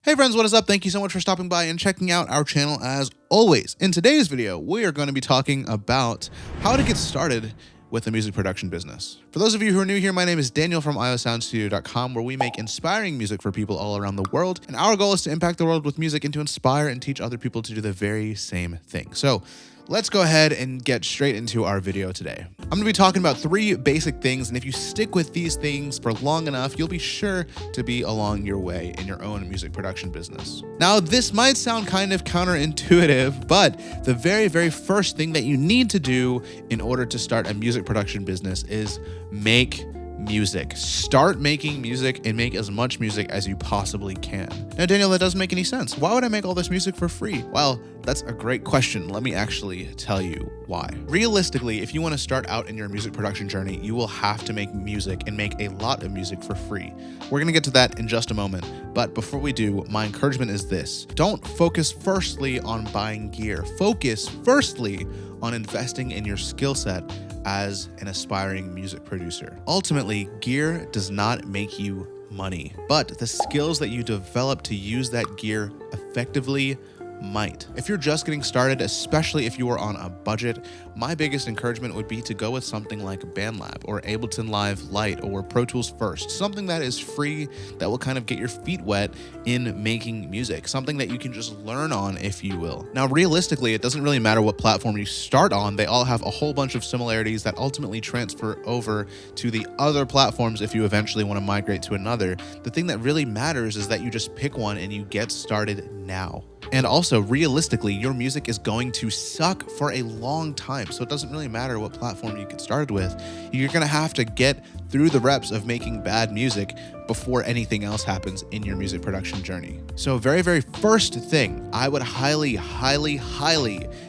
Hey friends, what is up? Thank you so much for stopping by and checking out our channel as always. In today's video, we are going to be talking about how to get started with the music production business. For those of you who are new here, my name is Daniel from iosoundstudio.com, where we make inspiring music for people all around the world. And our goal is to impact the world with music and to inspire and teach other people to do the very same thing. So let's go ahead and get straight into our video today. I'm gonna be talking about 3 basic things, and if you stick with these things for long enough, you'll be sure to be along your way in your own music production business. Now, this might sound kind of counterintuitive, but the very first thing that you need to do in order to start a music production business is make music. Start making music and make as much music as you possibly can. Now, Daniel, that doesn't make any sense. Why would I make all this music for free? Well, that's a great question. Let me actually tell you why. Realistically, if you want to start out in your music production journey, you will have to make music and make a lot of music for free. We're going to get to that in just a moment. But before we do, my encouragement is this. Don't focus firstly on buying gear. Focus firstly on investing in your skill set as an aspiring music producer. Ultimately, gear does not make you money, but the skills that you develop to use that gear effectively might. If you're just getting started, especially if you are on a budget, my biggest encouragement would be to go with something like BandLab or Ableton Live Lite or Pro Tools First, something that is free that will kind of get your feet wet in making music, something that you can just learn on, if you will. Now, realistically, it doesn't really matter what platform you start on. They all have a whole bunch of similarities that ultimately transfer over to the other platforms if you eventually want to migrate to another. The thing that really matters is that you just pick one and you get started now. And also, realistically, your music is going to suck for a long time. So it doesn't really matter what platform you get started with. You're going to have to get through the reps of making bad music before anything else happens in your music production journey. So very first thing, I would highly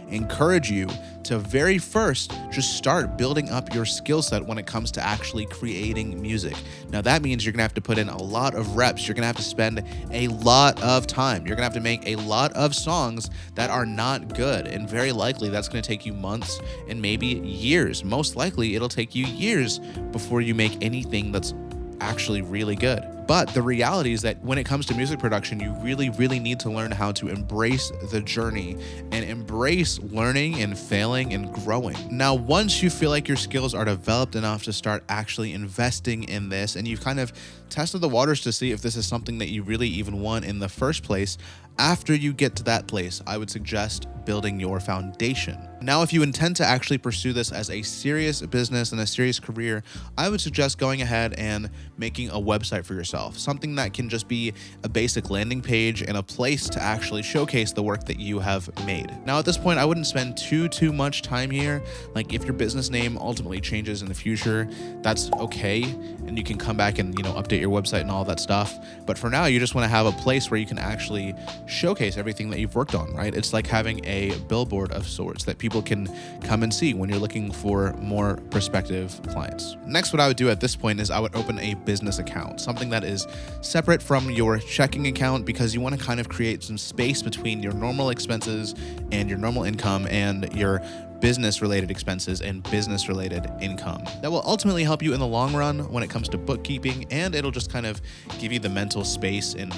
encourage you to very first just start building up your skill set when it comes to actually creating music. Now that means you're gonna have to put in a lot of reps. You're gonna have to spend a lot of time. You're gonna have to make a lot of songs that are not good. And very likely that's gonna take you months and maybe years. Most likely it'll take you years before you make anything that's actually really good. But the reality is that when it comes to music production, you really need to learn how to embrace the journey and embrace learning and failing and growing. Now, once you feel like your skills are developed enough to start actually investing in this, and you've kind of tested the waters to see if this is something that you really even want in the first place, after you get to that place, I would suggest building your foundation. Now, if you intend to actually pursue this as a serious business and a serious career, I would suggest going ahead and making a website for yourself, something that can just be a basic landing page and a place to actually showcase the work that you have made. Now, at this point, I wouldn't spend too much time here. Like, if your business name ultimately changes in the future, that's okay, and you can come back and, update your website and all that stuff. But for now, you just want to have a place where you can actually showcase everything that you've worked on, right? It's like having a billboard of sorts that people can come and see when you're looking for more prospective clients. Next, what I would do at this point is I would open a business account, something that is separate from your checking account, because you want to kind of create some space between your normal expenses and your normal income and your business-related expenses and business-related income. That will ultimately help you in the long run when it comes to bookkeeping, and it'll just kind of give you the mental space and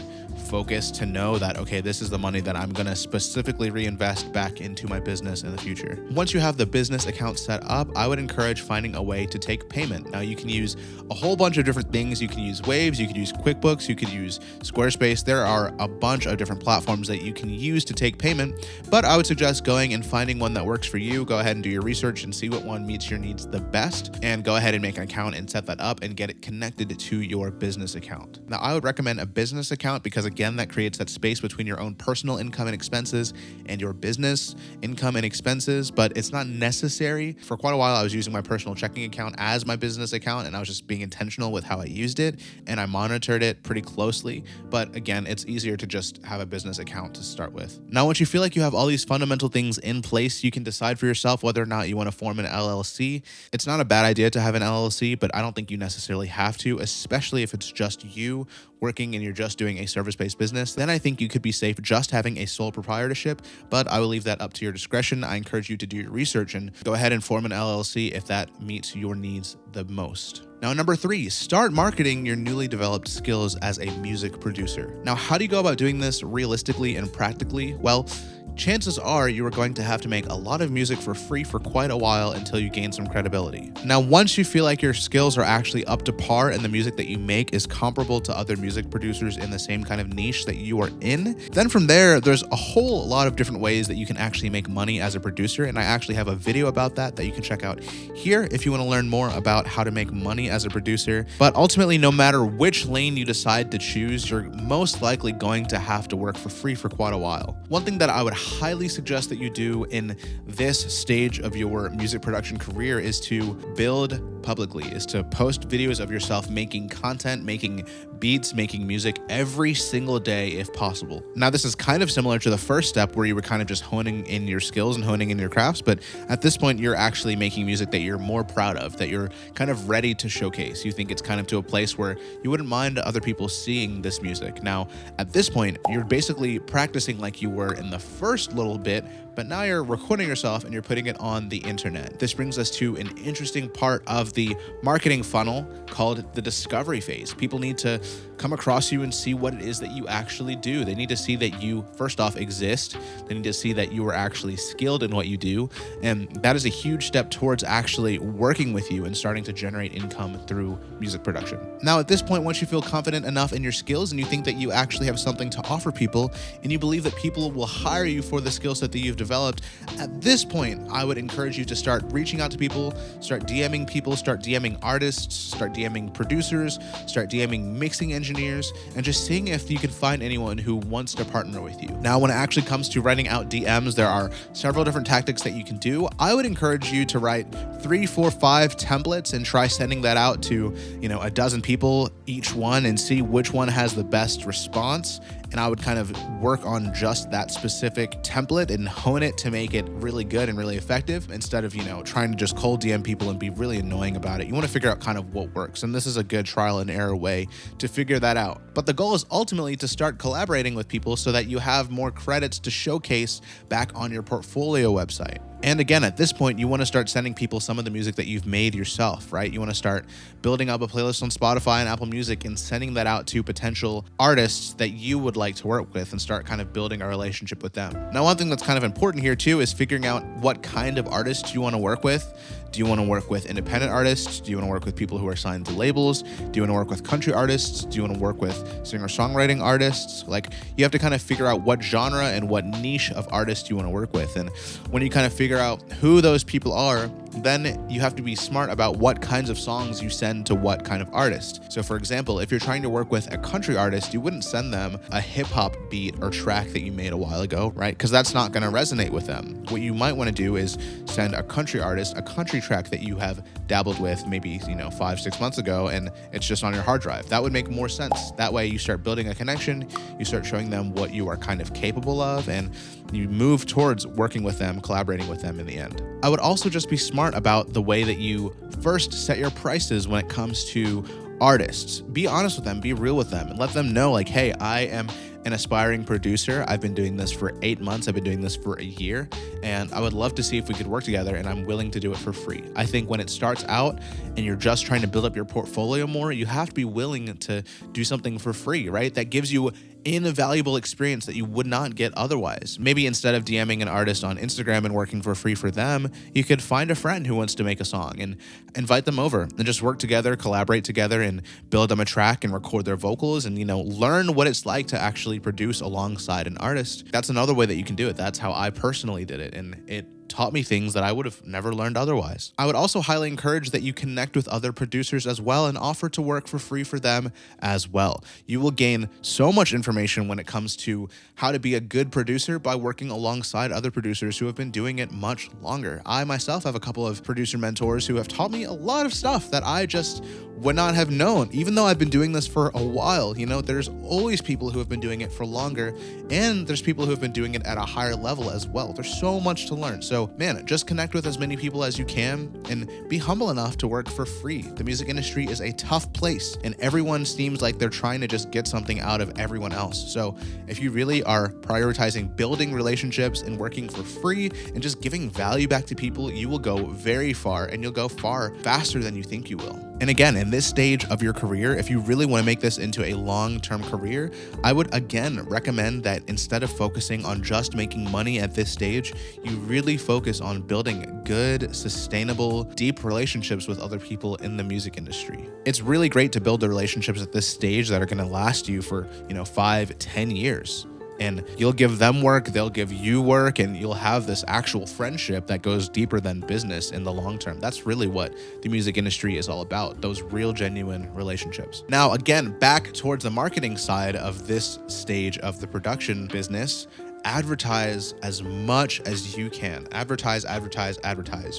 focus to know that, okay, this is the money that I'm gonna specifically reinvest back into my business in the future. Once you have the business account set up, I would encourage finding a way to take payment. Now, you can use a whole bunch of different things. You can use Waves, you could use QuickBooks, you could use Squarespace. There are a bunch of different platforms that you can use to take payment, but I would suggest going and finding one that works for you. Go ahead and do your research and see what one meets your needs the best, and go ahead and make an account and set that up and get it connected to your business account. Now, I would recommend a business account because, again, that creates that space between your own personal income and expenses and your business income and expenses, but it's not necessary. For quite a while, I was using my personal checking account as my business account, and I was just being intentional with how I used it, and I monitored it pretty closely. But again, it's easier to just have a business account to start with. Now, once you feel like you have all these fundamental things in place, you can decide for yourself whether or not you want to form an LLC. It's not a bad idea to have an LLC, but I don't think you necessarily have to, especially if it's just you working and you're just doing a service-based serious business, then I think you could be safe just having a sole proprietorship, but I will leave that up to your discretion. I encourage you to do your research and go ahead and form an LLC if that meets your needs the most. Now, number 3, start marketing your newly developed skills as a music producer. Now, how do you go about doing this realistically and practically? Well, chances are you are going to have to make a lot of music for free for quite a while until you gain some credibility. Now, once you feel like your skills are actually up to par and the music that you make is comparable to other music producers in the same kind of niche that you are in, then from there, there's a whole lot of different ways that you can actually make money as a producer. And I actually have a video about that you can check out here if you want to learn more about how to make money as a producer. But ultimately, no matter which lane you decide to choose, you're most likely going to have to work for free for quite a while. One thing that I would highly suggest that you do in this stage of your music production career is to build publicly, is to post videos of yourself making content, making beats, making music every single day if possible. Now, this is kind of similar to the first step where you were kind of just honing in your skills and honing in your crafts, but at this point, you're actually making music that you're more proud of, that you're kind of ready to showcase. You think it's kind of to a place where you wouldn't mind other people seeing this music. Now, at this point, you're basically practicing like you were in the first little bit, but now you're recording yourself and you're putting it on the internet. This brings us to an interesting part of the marketing funnel called the discovery phase. People need to come across you and see what it is that you actually do. They need to see that you, first off, exist. They need to see that you are actually skilled in what you do. And that is a huge step towards actually working with you and starting to generate income through music production. Now, at this point, once you feel confident enough in your skills and you think that you actually have something to offer people and you believe that people will hire you for the skill set that you've developed, at this point, I would encourage you to start reaching out to people, start DMing people, start DMing artists, start DMing producers, start DMing mixing engineers, and just seeing if you can find anyone who wants to partner with you. Now, when it actually comes to writing out DMs, there are several different tactics that you can do. I would encourage you to write 3, 4, 5 templates and try sending that out to, a dozen people each one and see which one has the best response. And I would kind of work on just that specific template and hone it to make it really good and really effective instead of, trying to just cold DM people and be really annoying about it. You want to figure out kind of what works. And this is a good trial and error way to figure that out. But the goal is ultimately to start collaborating with people so that you have more credits to showcase back on your portfolio website. And again, at this point, you want to start sending people some of the music that you've made yourself, right? You want to start building up a playlist on Spotify and Apple Music and sending that out to potential artists that you would like to work with and start kind of building a relationship with them. Now, one thing that's kind of important here too is figuring out what kind of artists you want to work with. Do you want to work with independent artists? Do you want to work with people who are signed to labels? Do you want to work with country artists? Do you want to work with singer-songwriting artists? You have to kind of figure out what genre and what niche of artists you want to work with. And when you kind of figure out who those people are, then you have to be smart about what kinds of songs you send to what kind of artist. So for example, if you're trying to work with a country artist, you wouldn't send them a hip hop beat or track that you made a while ago, right? Because that's not going to resonate with them. What you might want to do is send a country artist a country track that you have dabbled with maybe 5-6 months ago and it's just on your hard drive. That would make more sense. That way you start building a connection, you start showing them what you are kind of capable of, and you move towards working with them, collaborating with them in the end. I would also just be smart about the way that you first set your prices when it comes to artists. Be honest with them, be real with them, and let them know hey, I am an aspiring producer. I've been doing this for 8 months. I've been doing this for a year, and I would love to see if we could work together, and I'm willing to do it for free. I think when it starts out and you're just trying to build up your portfolio more, you have to be willing to do something for free, right? That gives you invaluable experience that you would not get otherwise. Maybe instead of DMing an artist on Instagram and working for free for them, you could find a friend who wants to make a song and invite them over and just work together, collaborate together, and build them a track and record their vocals and, learn what it's like to actually produce alongside an artist. That's another way that you can do it. That's how I personally did it, and it taught me things that I would have never learned otherwise. I would also highly encourage that you connect with other producers as well and offer to work for free for them as well. You will gain so much information when it comes to how to be a good producer by working alongside other producers who have been doing it much longer. I myself have a couple of producer mentors who have taught me a lot of stuff that I just would not have known, even though I've been doing this for a while. There's always people who have been doing it for longer, and there's people who have been doing it at a higher level as well. There's so much to learn. So So man, just connect with as many people as you can and be humble enough to work for free. The music industry is a tough place and everyone seems like they're trying to just get something out of everyone else. So if you really are prioritizing building relationships and working for free and just giving value back to people, you will go very far and you'll go far faster than you think you will. And again, in this stage of your career, if you really want to make this into a long-term career, I would again recommend that instead of focusing on just making money at this stage, you really focus on building good, sustainable, deep relationships with other people in the music industry. It's really great to build the relationships at this stage that are going to last you for, 5, 10 years. And you'll give them work, they'll give you work, and you'll have this actual friendship that goes deeper than business in the long term. That's really what the music industry is all about, those real, genuine relationships. Now, again, back towards the marketing side of this stage of the production business, advertise as much as you can. Advertise.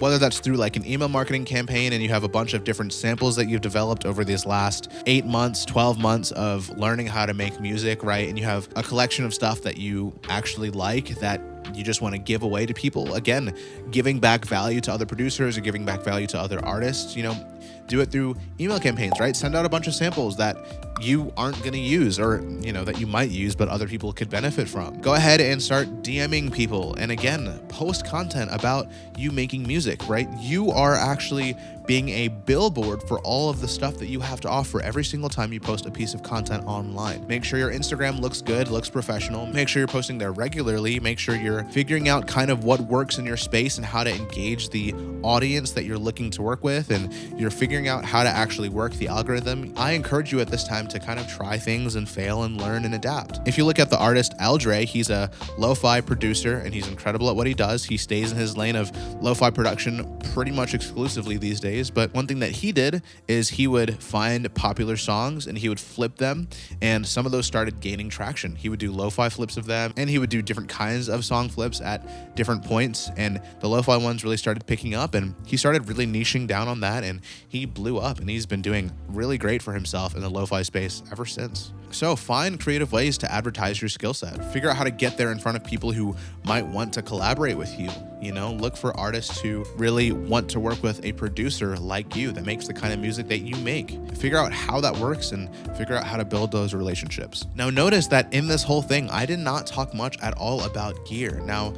Whether that's through like an email marketing campaign and you have a bunch of different samples that you've developed over these last 8 months, 12 months of learning how to make music, right? And you have a collection of stuff that you actually like that you just want to give away to people. Again, giving back value to other producers or giving back value to other artists, do it through email campaigns, right? Send out a bunch of samples that you aren't going to use or, that you might use, but other people could benefit from. Go ahead and start DMing people. And again, post content about you making music, right? You are actually being a billboard for all of the stuff that you have to offer every single time you post a piece of content online. Make sure your Instagram looks good, looks professional. Make sure you're posting there regularly. Make sure you're figuring out kind of what works in your space and how to engage the audience that you're looking to work with. And you're figuring out how to actually work the algorithm. I encourage you at this time to kind of try things and fail and learn and adapt. If you look at the artist Aldre, he's a lo-fi producer and he's incredible at what he does. He stays in his lane of lo-fi production pretty much exclusively these days. But one thing that he did is he would find popular songs and he would flip them, and some of those started gaining traction. He would do lo-fi flips of them and he would do different kinds of song flips at different points, and the lo-fi ones really started picking up and he started really niching down on that and he blew up, and he's been doing really great for himself in the lo-fi space ever since. So find creative ways to advertise your skill set. Figure out how to get there in front of people who might want to collaborate with you. Look for artists who really want to work with a producer like you that makes the kind of music that you make. Figure out how that works and figure out how to build those relationships. Now, notice that in this whole thing, I did not talk much at all about gear. Now,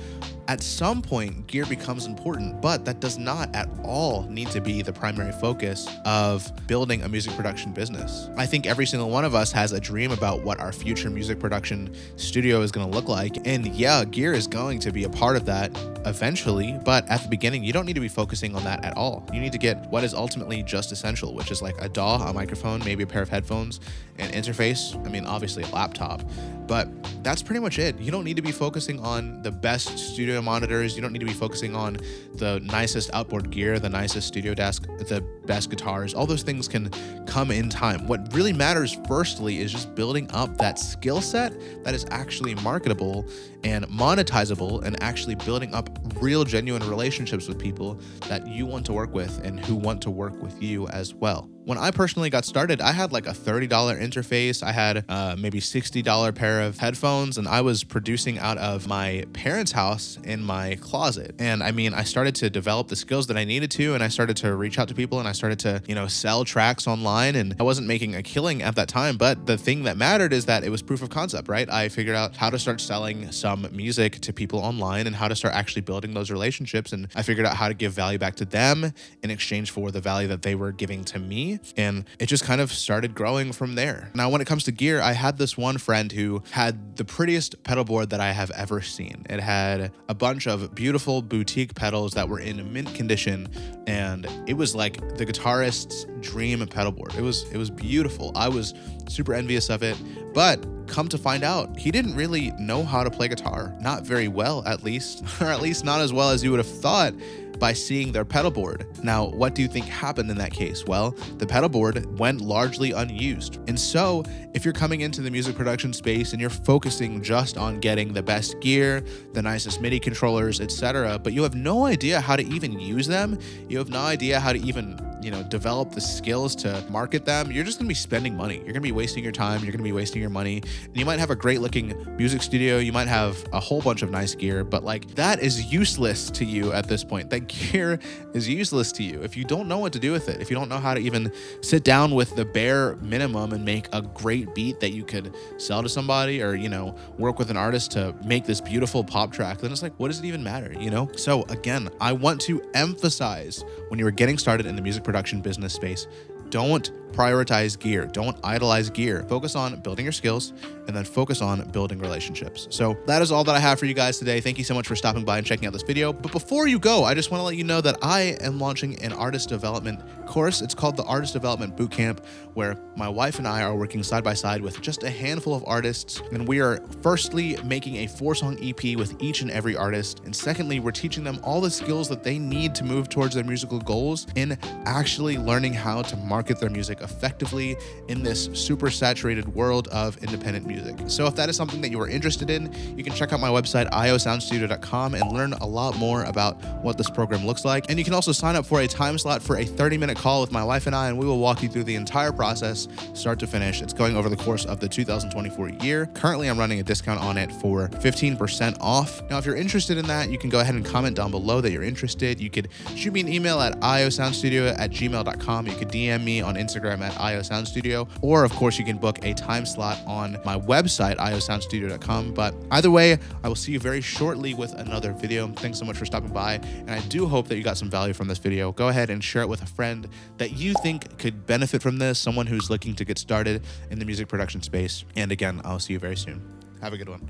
at some point, gear becomes important, but that does not at all need to be the primary focus of building a music production business. I think every single one of us has a dream about what our future music production studio is going to look like. And yeah, gear is going to be a part of that eventually, but at the beginning, you don't need to be focusing on that at all. You need to get what is ultimately just essential, which is like a DAW, a microphone, maybe a pair of headphones, an interface. Obviously a laptop, but that's pretty much it. You don't need to be focusing on the best studio monitors. You don't need to be focusing on the nicest outboard gear, the nicest studio desk, the best guitars. All those things can come in time. What really matters firstly is just building up that skill set that is actually marketable and monetizable, and actually building up real, genuine relationships with people that you want to work with and who want to work with you as well. When I personally got started, I had like a $30 interface. I had maybe $60 pair of headphones, and I was producing out of my parents' house in my closet. And I started to develop the skills that I needed to, and I started to reach out to people, and I started to, sell tracks online. And I wasn't making a killing at that time, but the thing that mattered is that it was proof of concept, right? I figured out how to start selling some music to people online and how to start actually building those relationships. And I figured out how to give value back to them in exchange for the value that they were giving to me. And it just kind of started growing from there. Now, when it comes to gear, I had this one friend who had the prettiest pedal board that I have ever seen. It had a bunch of beautiful boutique pedals that were in mint condition, and it was like the guitarist's dream pedal board. It was beautiful. I was super envious of it, but come to find out, he didn't really know how to play guitar. Not very well, at least, or at least not as well as you would have thought. by seeing their pedal board. Now, what do you think happened in that case? Well, the pedal board went largely unused. And so if you're coming into the music production space and you're focusing just on getting the best gear, the nicest MIDI controllers, etc., but you have no idea how to even use them, you have no idea how to even develop the skills to market them, you're just gonna be spending money. You're gonna be wasting your time, you're gonna be wasting your money, and you might have a great looking music studio, you might have a whole bunch of nice gear, but like that is useless to you at this point. That gear is useless to you if you don't know what to do with it, if you don't know how to even sit down with the bare minimum and make a great beat that you could sell to somebody, or work with an artist to make this beautiful pop track, then it's like, what does it even matter? So again, I want to emphasize, when you are getting started in the music production business space, don't prioritize gear. Don't idolize gear. Focus on building your skills and then focus on building relationships. So that is all that I have for you guys today. Thank you so much for stopping by and checking out this video. But before you go, I just want to let you know that I am launching an artist development course. It's called the Artist Development Bootcamp, where my wife and I are working side by side with just a handful of artists. And we are firstly making a 4-song EP with each and every artist. And secondly, we're teaching them all the skills that they need to move towards their musical goals in actually learning how to market their music effectively in this super saturated world of independent music. So if that is something that you are interested in, you can check out my website, iosoundstudio.com, and learn a lot more about what this program looks like. And you can also sign up for a time slot for a 30-minute call with my wife and I, and we will walk you through the entire process, start to finish. It's going over the course of the 2024 year. Currently, I'm running a discount on it for 15% off. Now, if you're interested in that, you can go ahead and comment down below that you're interested. You could shoot me an email at iosoundstudio@gmail.com. You could DM me on Instagram at iosoundstudio, or of course you can book a time slot on my website, iosoundstudio.com. But either way, I will see you very shortly with another video. Thanks so much for stopping by, and I do hope that you got some value from this video. Go ahead and share it with a friend that you think could benefit from this, someone who's looking to get started in the music production space. And again, I'll see you very soon. Have a good one.